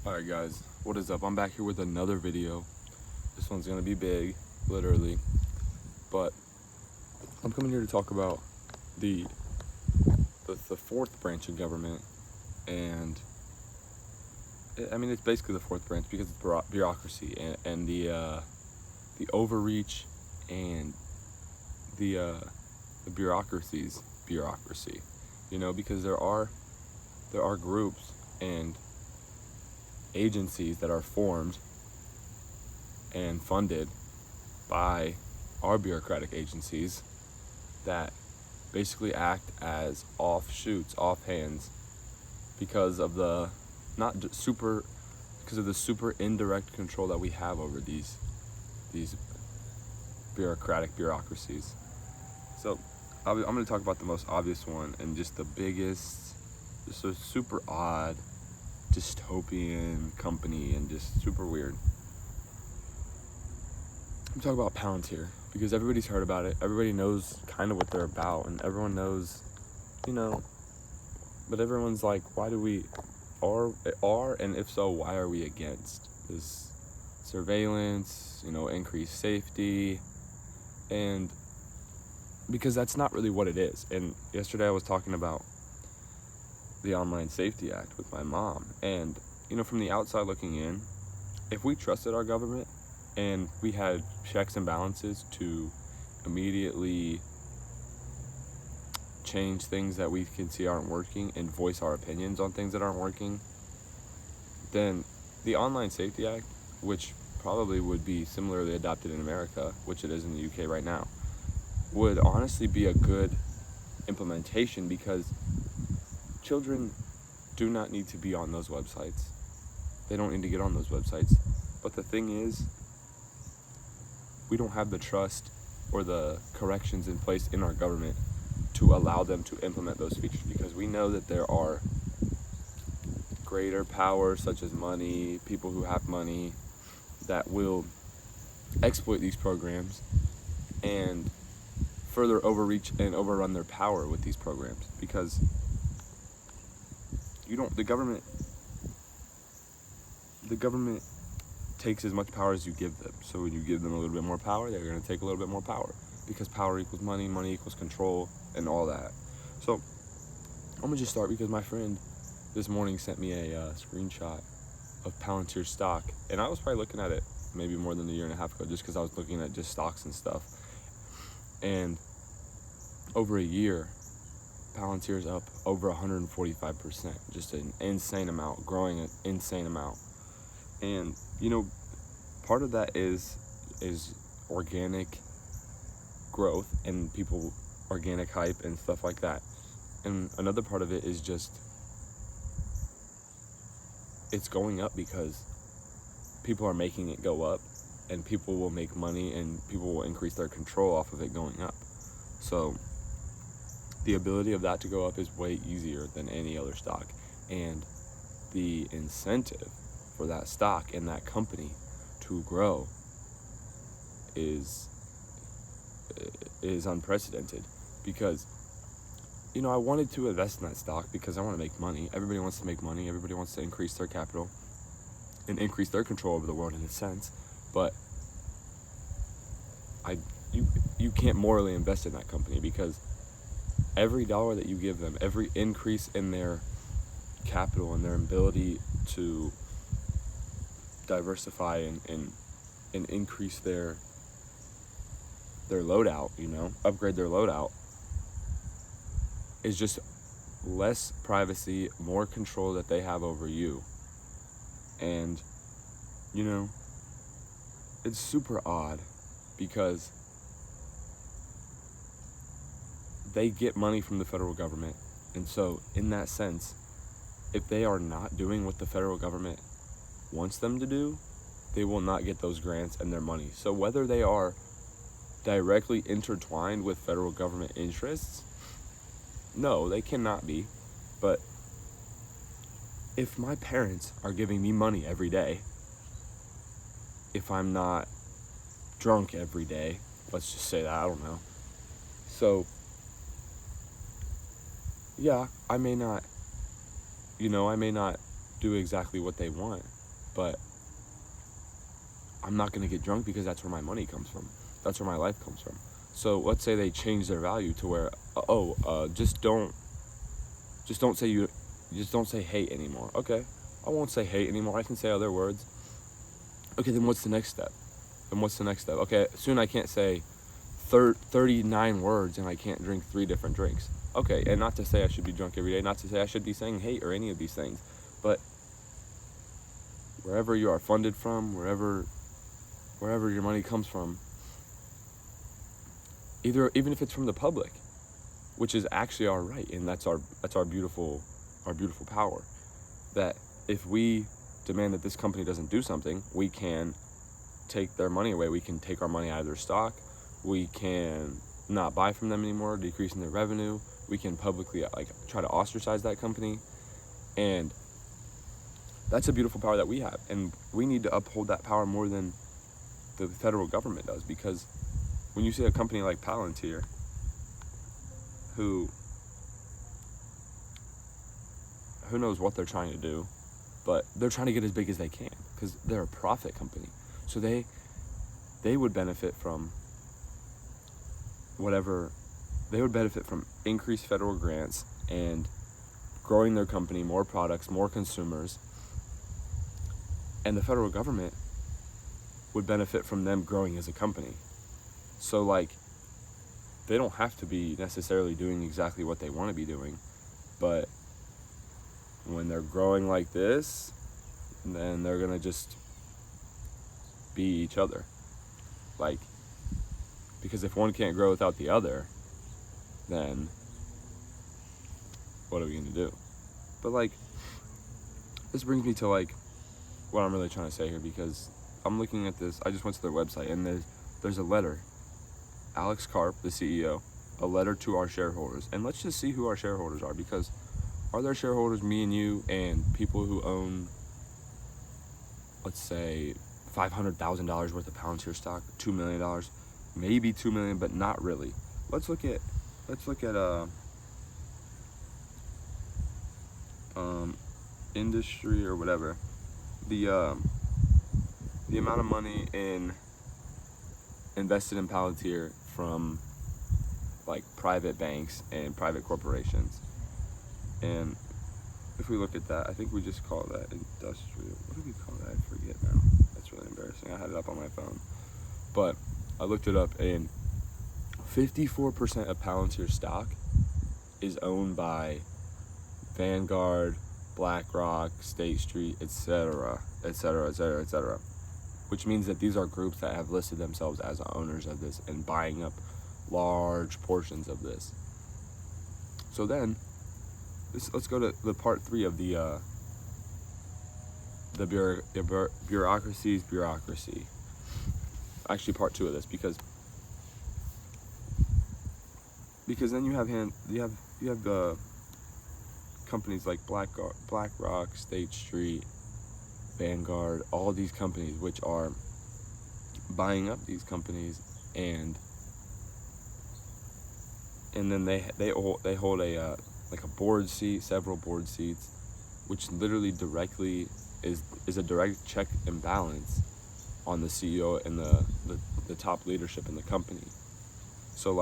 Alright guys, what is up? I'm back here with another video. This one's gonna be big, literally. But I'm coming here to talk about the fourth branch of government, and it's basically the fourth branch because it's bureaucracy and the overreach and the bureaucracy's bureaucracy. Because there are groups and agencies that are formed and funded by our bureaucratic agencies that basically act as offshoots, offhands, because of the super indirect control that we have over these bureaucracies. So I'm going to talk about the most obvious one and just the biggest, just a super odd dystopian company and just super weird. I'm talking about Palantir because everybody's heard about it. Everybody knows kind of what they're about, and everyone knows, but everyone's like, why do we and if so, why are we against this surveillance, increased safety? And because that's not really what it is. And yesterday I was talking about the Online Safety Act with my mom, and from the outside looking in, if we trusted our government and we had checks and balances to immediately change things that we can see aren't working and voice our opinions on things that aren't working, then the Online Safety Act, which probably would be similarly adopted in America, which it is in the UK right now, would honestly be a good implementation, because children do not need to be on those websites. They don't need to get on those websites. But the thing is, we don't have the trust or the corrections in place in our government to allow them to implement those features, because we know that there are greater powers such as money, people who have money, that will exploit these programs and further overreach and overrun their power with these programs, because the government takes as much power as you give them. So when you give them a little bit more power, they're going to take a little bit more power, because power equals money, money equals control, and all that. So I'm going to just start because my friend this morning sent me a screenshot of Palantir stock, and I was probably looking at it maybe more than a year and a half ago, just because I was looking at just stocks and stuff. And over a year, Palantir's up over 145%, just an insane amount, growing an insane amount. And part of that is organic growth and organic hype and stuff like that. And another part of it is just it's going up because people are making it go up, and people will make money and people will increase their control off of it going up. So the ability of that to go up is way easier than any other stock, and the incentive for that stock and that company to grow is unprecedented. Because I wanted to invest in that stock because I want to make money. Everybody wants to make money. Everybody wants to increase their capital and increase their control over the world, in a sense. But you can't morally invest in that company, because every dollar that you give them, every increase in their capital and their ability to diversify and increase their loadout, upgrade their loadout, is just less privacy, more control that they have over you. And it's super odd because they get money from the federal government, and so in that sense, if they are not doing what the federal government wants them to do, they will not get those grants and their money. So whether they are directly intertwined with federal government interests, no, they cannot be. But if my parents are giving me money every day, if I'm not drunk every day, let's just say that, I don't know. So yeah, I may not do exactly what they want, but I'm not going to get drunk because that's where my money comes from. That's where my life comes from. So let's say they change their value to where, just don't say hate anymore. Okay, I won't say hate anymore. I can say other words. Okay, then what's the next step? Okay, soon I can't say 39 words and I can't drink 3 different drinks. Okay, and not to say I should be drunk every day, not to say I should be saying hate or any of these things, but wherever you are funded from, wherever your money comes from, even if it's from the public, which is actually our right, and that's our beautiful power, that if we demand that this company doesn't do something, we can take their money away. We can take our money out of their stock. We can not buy from them anymore, decreasing their revenue. We can publicly try to ostracize that company, and that's a beautiful power that we have, and we need to uphold that power more than the federal government does, because when you see a company like Palantir, who knows what they're trying to do, but they're trying to get as big as they can because they're a profit company. So they would benefit from increased federal grants and growing their company, more products, more consumers, and the federal government would benefit from them growing as a company. So they don't have to be necessarily doing exactly what they want to be doing, but when they're growing like this, then they're gonna just be each other. Because if one can't grow without the other, then what are we gonna do? But this brings me to what I'm really trying to say here, because I'm looking at this. I just went to their website, and there's a letter. Alex Karp, the CEO, a letter to our shareholders. And let's just see who our shareholders are, because are their shareholders me and you and people who own, let's say, $500,000 worth of Palantir stock, $2 million, maybe $2 million, but not really. Let's look at industry or whatever. The amount of money invested in Palantir from private banks and private corporations. And if we look at that, I think we just call that industrial. What do we call that? I forget now. That's really embarrassing. I had it up on my phone. But I looked it up, and 54% of Palantir stock is owned by Vanguard, BlackRock, State Street, etc., etc., etc., etc., which means that these are groups that have listed themselves as owners of this and buying up large portions of this. So then, let's go to the part 3 of the bureaucracy's bureaucracy. Actually, part 2 of this, because then you have the companies like BlackRock, State Street, Vanguard, all these companies which are buying up these companies, and then they hold a board seat, several board seats, which literally directly is a direct check and balance on the CEO and the top leadership in the company. So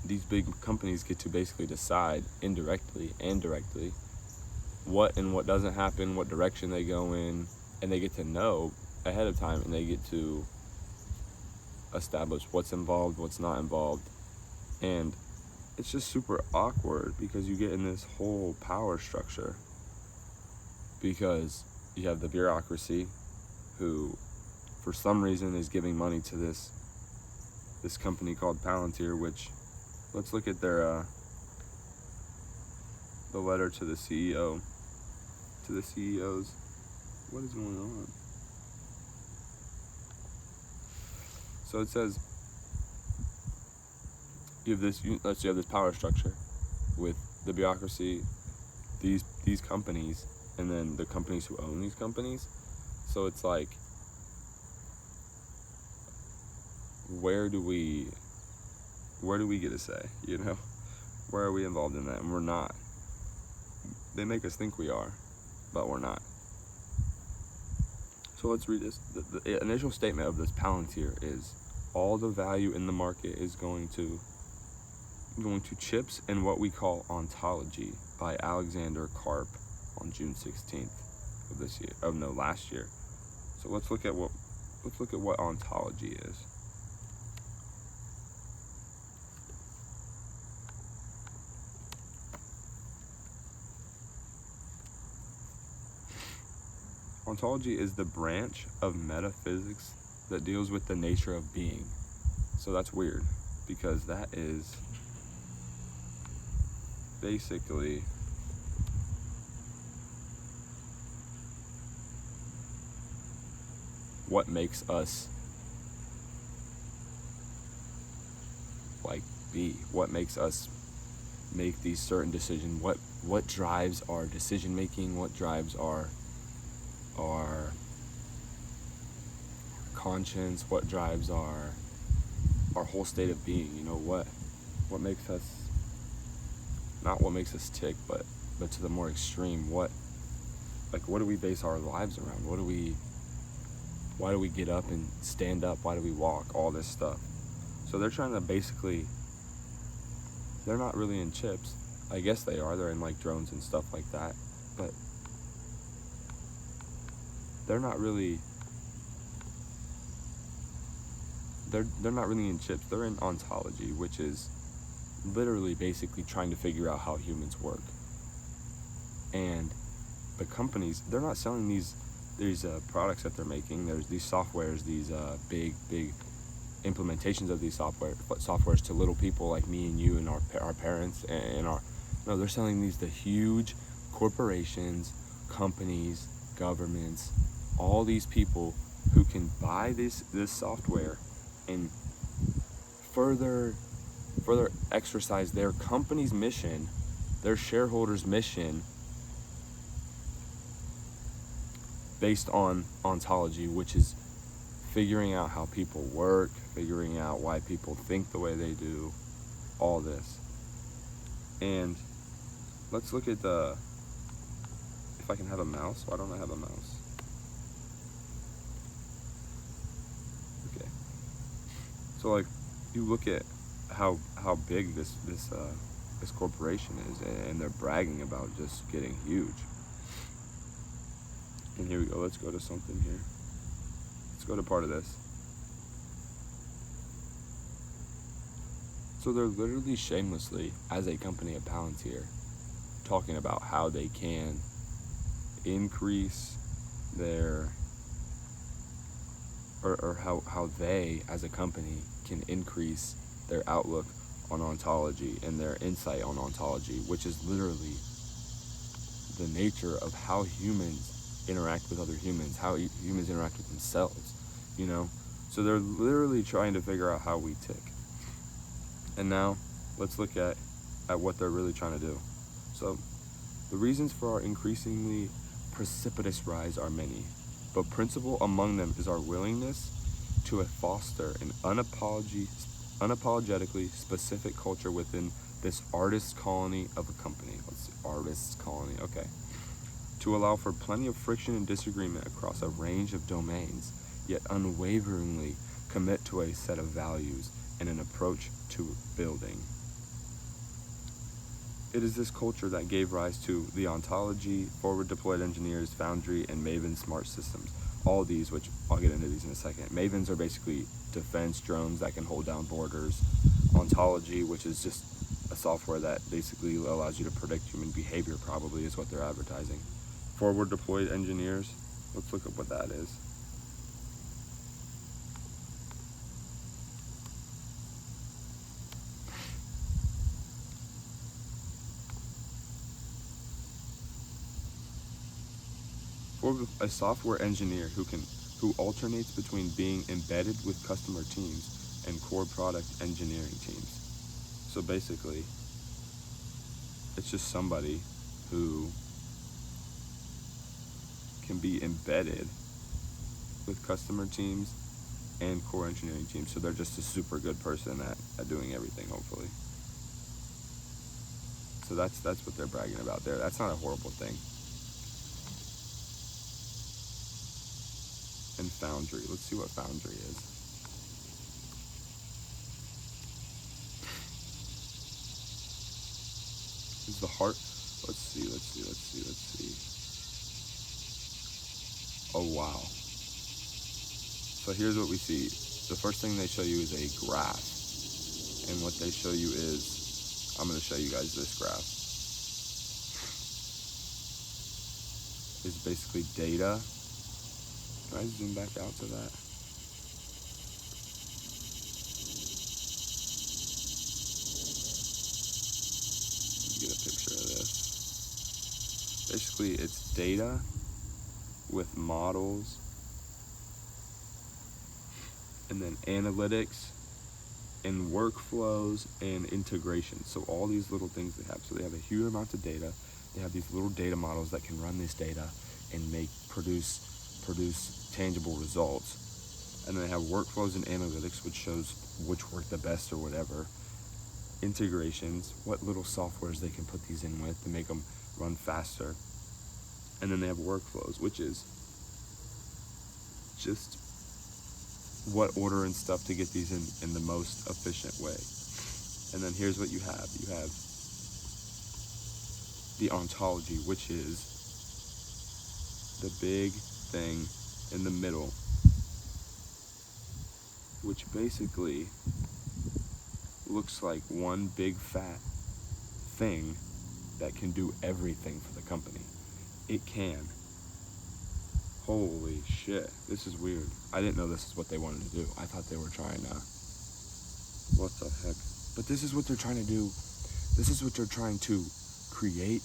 these big companies get to basically decide indirectly and directly what doesn't happen, what direction they go in, and they get to know ahead of time, and they get to establish what's involved, what's not involved. And it's just super awkward, because you get in this whole power structure, because you have the bureaucracy, who for some reason is giving money to this company called Palantir, which, let's look at their the letter to the CEO, to the CEOs. What is going on? So it says you have this power structure with the bureaucracy, these companies, and then the companies who own these companies. So it's where do we get a say? Where are we involved in that? And we're not. they make us think we are, but we're not. So let's read this. The initial statement of this Palantir is, all the value in the market is going to chips and what we call ontology, by Alexander Karp on June 16th of this year. Oh no, last year. So let's look at what ontology is. Ontology is the branch of metaphysics that deals with the nature of being. So that's weird, because that is basically what makes us like be, what makes us make these certain decisions, what drives our decision making, what drives our conscience, what drives our whole state of being. You know, what makes us, not what makes us tick, but to the more extreme, what do we base our lives around? Why do we get up and stand up? Why do we walk? All this stuff. So they're trying to basically, they're not really in chips. I guess they are. They're in like drones and stuff like that. But they're not really, they're not really in chips. They're in ontology, which is literally basically trying to figure out how humans work. And the companies, they're not selling these products that they're making. There's these softwares, these big implementations of these softwares to little people like me and you and our parents and no, they're selling these to huge corporations, companies, governments, all these people who can buy this software and further exercise their company's mission, their shareholders' mission, based on ontology, which is figuring out how people work, figuring out why people think the way they do, all this. And let's look at if I can have a mouse. Why don't I have a mouse? Okay. So like, you look at how big this corporation is, and they're bragging about just getting huge. And here we go. Let's go to something here. Let's go to part of this. So they're literally shamelessly, as a company of Palantir, talking about how they can increase their, or how they, as a company, can increase their outlook on ontology and their insight on ontology, which is literally the nature of how humans interact with other humans, how humans interact with themselves, you know? So they're literally trying to figure out how we tick. And now let's look at what they're really trying to do. So the reasons for our increasingly precipitous rise are many, but principal among them is our willingness to foster an unapologetically specific culture within this artist colony of a company. Let's see, artist colony, okay. To allow for plenty of friction and disagreement across a range of domains, yet unwaveringly commit to a set of values and an approach to building. It is this culture that gave rise to the ontology, forward deployed engineers, Foundry, and Maven smart systems. All these, which I'll get into these in a second. Mavens are basically defense drones that can hold down borders. Ontology, which is just a software that basically allows you to predict human behavior, probably is what they're advertising. Forward deployed engineers, let's look up what that is. A software engineer who alternates between being embedded with customer teams and core product engineering teams. So basically, it's just somebody who can be embedded with customer teams and core engineering teams. So they're just a super good person at doing everything, hopefully. So that's what they're bragging about there. That's not a horrible thing. And Foundry. Let's see what Foundry is. Is the heart? Let's see. Oh, wow. So here's what we see. The first thing they show you is a graph. And what they show you is, I'm going to show you guys this graph. Is basically data. Can I zoom back out to that? Let's get a picture of this. Basically, it's data with models, and then analytics, and workflows, and integration. So all these little things they have. So they have a huge amount of data. They have these little data models that can run this data and produce tangible results. And then they have workflows and analytics, which shows which work the best or whatever. Integrations, what little softwares they can put these in with to make them run faster. And then they have workflows, which is just what order and stuff to get these in the most efficient way. And then here's what you have. You have the ontology, which is the big thing in the middle, which basically looks like one big fat thing that can do everything for the company. It can. Holy shit, this is weird. I didn't know this is what they wanted to do. I thought they were trying to, what the heck? But this is what they're trying to do. This is what they're trying to create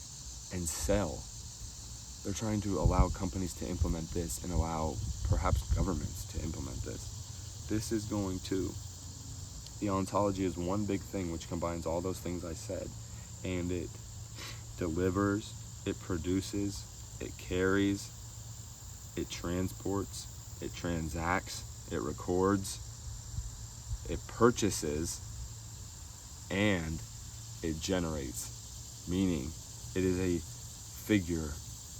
and sell. They're trying to allow companies to implement this and allow perhaps governments to implement this. This is going to, the ontology is one big thing which combines all those things I said, and it delivers, it produces, it carries, it transports, it transacts, it records, it purchases, and it generates. Meaning, it is a figure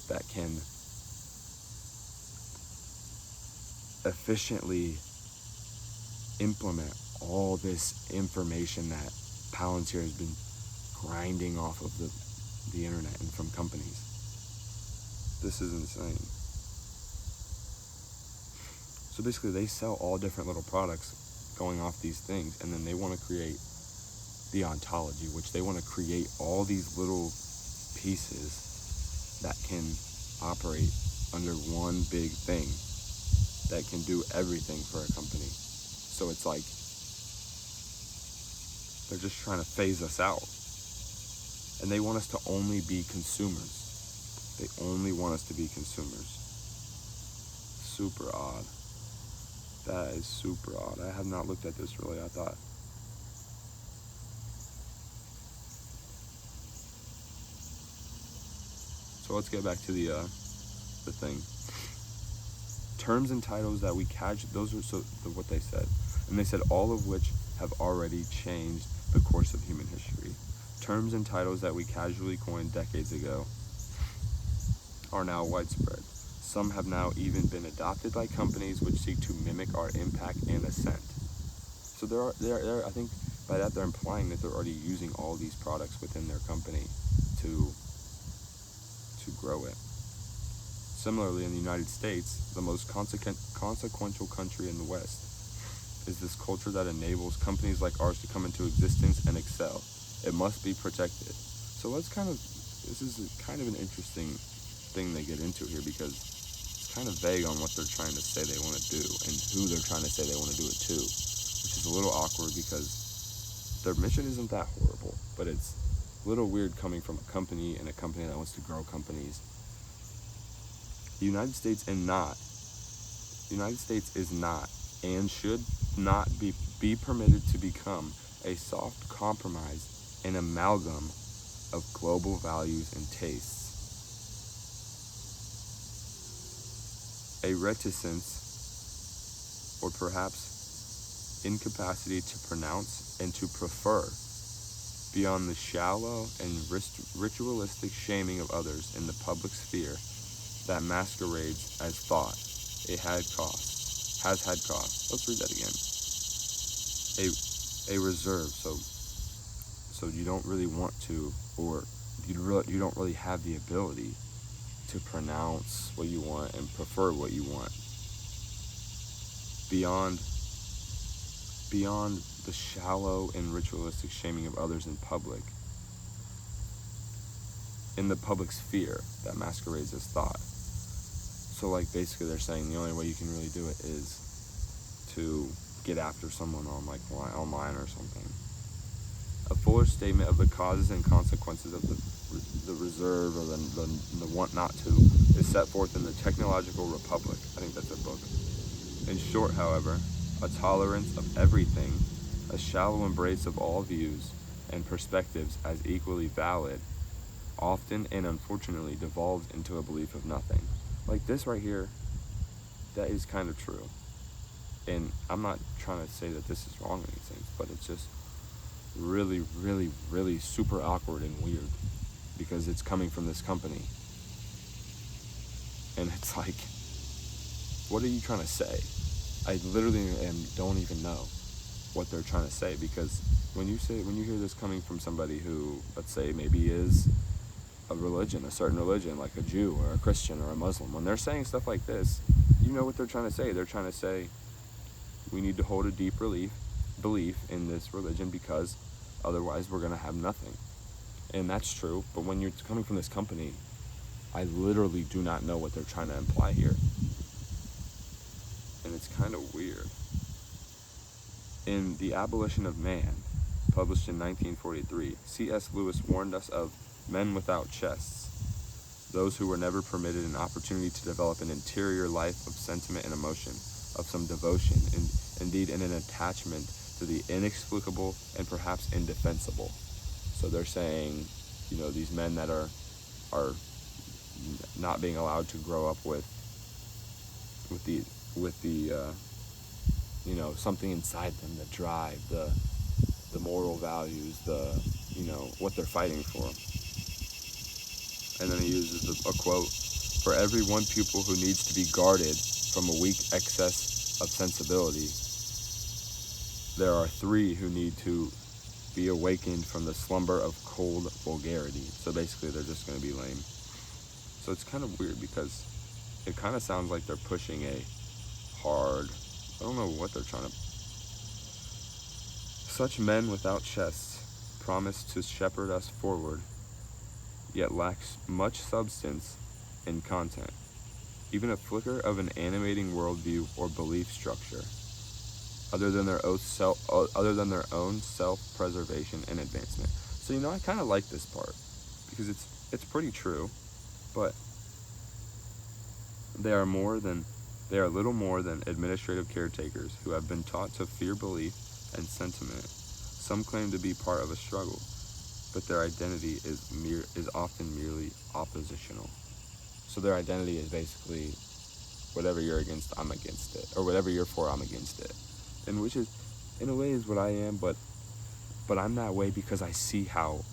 that can efficiently implement all this information that Palantir has been grinding off of the internet and from companies. This is insane. So basically they sell all different little products going off these things, and then they want to create the ontology, which they want to create all these little pieces that can operate under one big thing that can do everything for a company. So it's like they're just trying to phase us out, and they want us to only be consumers. They only want us to be consumers. Super odd. That is super odd. I have not looked at this really, I thought. So let's get back to the thing. Terms and titles that we those are what they said. And they said all of which have already changed the course of human history. Terms and titles that we casually coined decades ago are now widespread. Some have now even been adopted by companies which seek to mimic our impact and ascent. So I think by that they're implying that they're already using all these products within their company to grow it. Similarly, in the United States, the most consequential country in the West, is this culture that enables companies like ours to come into existence and excel. It must be protected. So this is kind of an interesting thing they get into here, because it's kind of vague on what they're trying to say they want to do and who they're trying to say they want to do it to, which is a little awkward because their mission isn't that horrible, but it's a little weird coming from a company and a company that wants to grow companies. The United States is not and should not be permitted to become a soft compromise, an amalgam of global values and tastes. A reticence, or perhaps incapacity to pronounce and to prefer beyond the shallow and ritualistic shaming of others in the public sphere that masquerades as thought. It has had cost. Let's read that again. A reserve, so you don't really want to, or you don't really have the ability to pronounce what you want and prefer what you want. Beyond the shallow and ritualistic shaming of others in the public sphere that masquerades as thought. So like basically they're saying the only way you can really do it is to get after someone on like online or something. A fuller statement of the causes and consequences of the reserve or the want not to is set forth in the Technological Republic. I think that's a book. In short, however, a tolerance of everything, a shallow embrace of all views and perspectives as equally valid, often and unfortunately devolves into a belief of nothing. Like this right here, that is kind of true. And I'm not trying to say that this is wrong or anything, but it's just really, really, really super awkward and weird because it's coming from this company. And it's like, what are you trying to say? I literally don't even know what they're trying to say, because when you hear this coming from somebody who, let's say, maybe is a certain religion, like a Jew or a Christian or a Muslim, when they're saying stuff like this, you know what they're trying to say. They're trying to say, we need to hold a deep belief in this religion because otherwise we're going to have nothing. And that's true, but when you're coming from this company, I literally do not know what they're trying to imply here. And it's kind of weird. In The Abolition of Man, published in 1943, C.S. Lewis warned us of men without chests, those who were never permitted an opportunity to develop an interior life of sentiment and emotion, of some devotion, and indeed in an attachment to the inexplicable and perhaps indefensible. So they're saying, these men that are not being allowed to grow up with the something inside them, the drive, the moral values, what they're fighting for. And then he uses a quote: "For every one pupil who needs to be guarded from a weak excess of sensibility, there are 3 who need to be awakened from the slumber of cold vulgarity." So basically they're just going to be lame. So it's kind of weird because it kind of sounds like they're pushing a hard, I don't know what they're trying to. Such men without chests promise to shepherd us forward, yet lacks much substance and content, even a flicker of an animating worldview or belief structure, other than their own self-preservation and advancement. So I kind of like this part because it's pretty true, but they are little more than administrative caretakers who have been taught to fear belief and sentiment. Some claim to be part of a struggle, but their identity is often merely oppositional. So their identity is basically, whatever you're against, I'm against it, or whatever you're for, I'm against it. And which is, in a way, is what I am, but I'm that way because I see how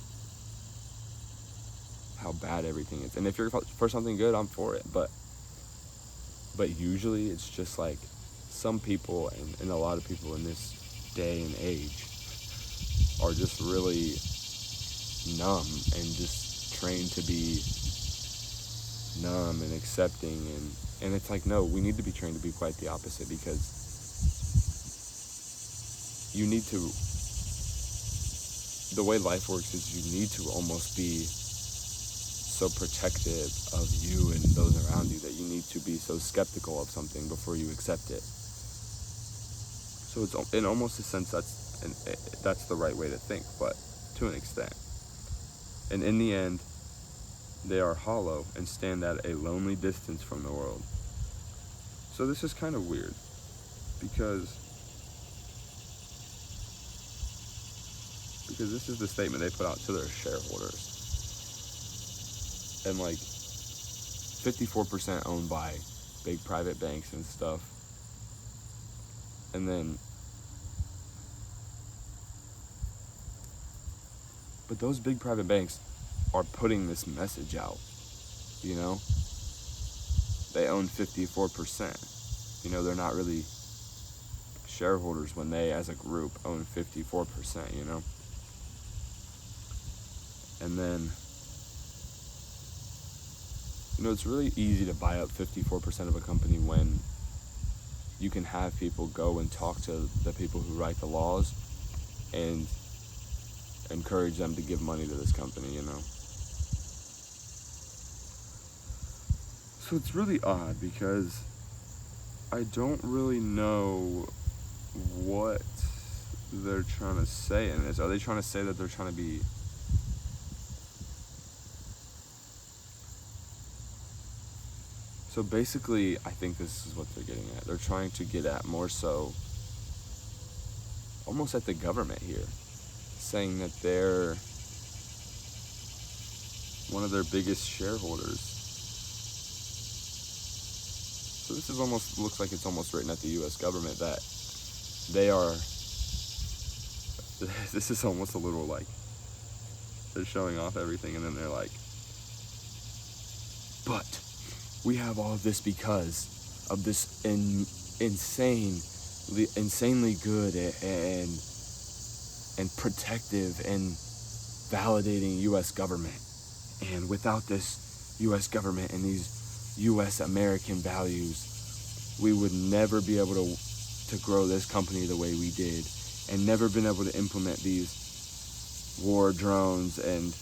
bad everything is. And if you're for something good, I'm for it, but usually it's just like some people and a lot of people in this day and age are just really numb and just trained to be numb and accepting, and it's like, no, we need to be trained to be quite the opposite, because the way life works is you need to almost be so protective of you and those around you that you need to be so skeptical of something before you accept it. So it's in almost a sense that's the right way to think, but to an extent. And in the end, they are hollow and stand at a lonely distance from the world. So this is kind of weird because this is the statement they put out to their shareholders. And 54% owned by big private banks and stuff. And then But those big private banks are putting this message out, you know? They own 54%. You know, they're not really shareholders when they, as a group, own 54%, you know? And then, you know, it's really easy to buy up 54% of a company when you can have people go and talk to the people who write the laws and encourage them to give money to this company, you know? So it's really odd because I don't really know what they're trying to say in this. Are they trying to say that they're trying to be... So basically, I think this is what they're getting at. They're trying to get at more so, almost at the government here, saying that they're one of their biggest shareholders. So this is almost, looks like it's almost written at the U.S. government that they are, this is almost a little like, they're showing off everything and then they're like, but we have all of this because of this insanely good and protective and validating U.S. government. And without this U.S. government and these U.S. American values, we would never be able to grow this company the way we did, and never been able to implement these war drones and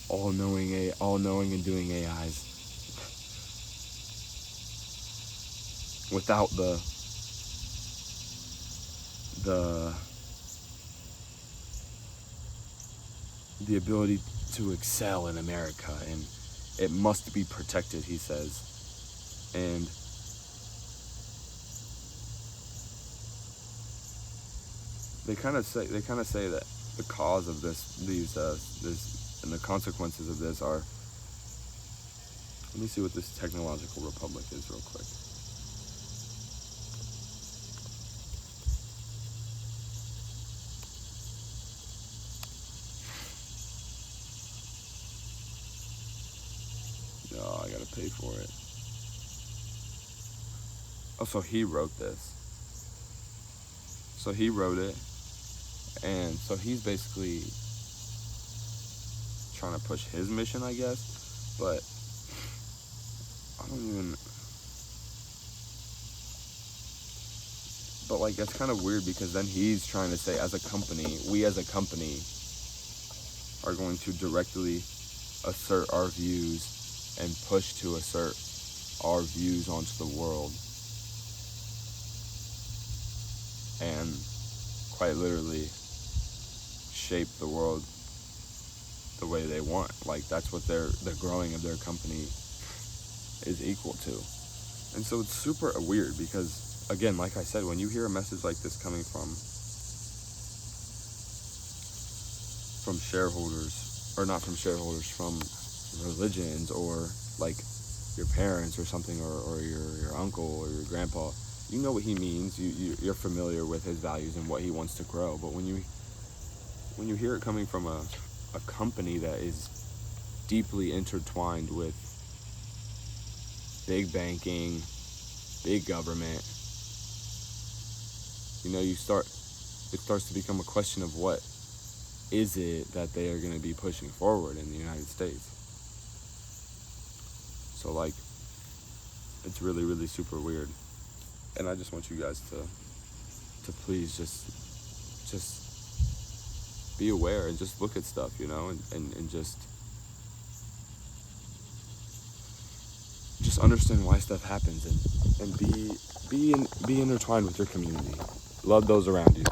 all-knowing and doing AIs without the ability to excel in America, and it must be protected, he says. And they kind of say that the cause of this and the consequences of this are, let me see what this technological republic is real quick. Oh, I gotta pay for it. Oh, so he wrote this. So he wrote it, and so he's basically trying to push his mission, I guess, but I don't even... But, like, that's kind of weird because then he's trying to say, as a company, we as a company are going to directly assert our views and push to assert our views onto the world. And quite literally shape the world the way they want. Like, that's what the growing of their company is equal to. And so it's super weird because, again, like I said, when you hear a message like this coming from shareholders, or not from shareholders, from religions, or like your parents or something, or your uncle or your grandpa, you know what he means. You're familiar with his values and what he wants to grow. But when you hear it coming from a company that is deeply intertwined with big banking, big government, you know, it starts to become a question of what is it that they are going to be pushing forward in the United States. So, like, it's really, really super weird. And I just want you guys to please just be aware and just look at stuff, you know, and just understand why stuff happens, and be intertwined with your community. Love those around you.